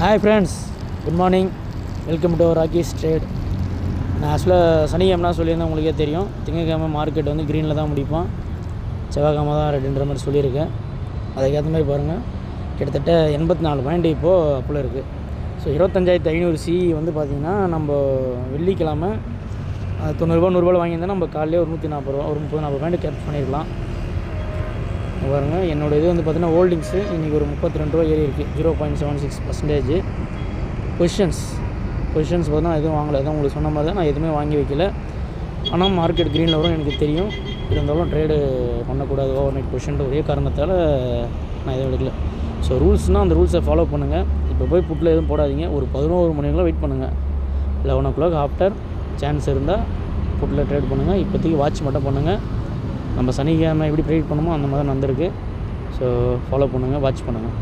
Hi friends, good morning. Welcome to Rockies trade. நான் ஆக்சுவலாக சனிக்கிழமை சொல்லியிருந்தேன், உங்களுக்கே தெரியும். திங்கக்கிழமை மார்க்கெட் வந்து க்ரீனில் தான் முடிப்போம், செவ்வாய்க்கிழமை தான் ரெண்டுன்ற மாதிரி சொல்லியிருக்கேன். அதுக்கேற்ற மாதிரி பாருங்கள், கிட்டத்தட்ட 84 பாயிண்ட் இப்போது அப்போல இருக்குது. ஸோ 25,500 சி வந்து பார்த்திங்கன்னா நம்ம வெள்ளிக்கிழமை 90 ரூபா 100 ரூபாயில் வாங்கியிருந்தேன். நம்ம காலையில் ஒரு 140 ரூபா, ஒரு 30-40 பாயிண்ட் கேப்ச் பண்ணியிருக்கலாம். பாருங்கள், என்னோடய இது வந்து பார்த்திங்கன்னா ஹோல்டிங்ஸு இன்றைக்கி ஒரு 32 ரூபா ஏறி இருக்குது, 0.76%. பொசிஷன்ஸ் பார்த்தா எதுவும் வாங்கலை, அதான் உங்களுக்கு சொன்ன மாதிரி தான். நான் எதுவுமே வாங்கி வைக்கல. ஆனால் மார்க்கெட் க்ரீனில் வரும் எனக்கு தெரியும். இருந்தாலும் ட்ரேடு பண்ணக்கூடாது ஓவர் நைட் பொசிஷன் ஒரே காரணத்தால் நான் எதுவும் எடுக்கல. ஸோ ரூல்ஸ்னால் அந்த ரூல்ஸை ஃபாலோ பண்ணுங்கள். இப்போ போய் புட்டில் எதுவும் போடாதீங்க. ஒரு 11 மணிக்கெலாம் வெயிட் பண்ணுங்கள். 11 o'clock ஆஃப்டர் சான்ஸ் இருந்தால் புட்டில் ட்ரேட் பண்ணுங்கள். இப்போதைக்கு வாட்ச் மட்டும் பண்ணுங்கள். நம்ம சனிக்கிழமை எப்படி ப்ரேட் பண்ணுமோ அந்த மாதிரி நடந்திருக்கு. ஸோ ஃபாலோ பண்ணுங்கள், வாட்ச் பண்ணுங்கள்.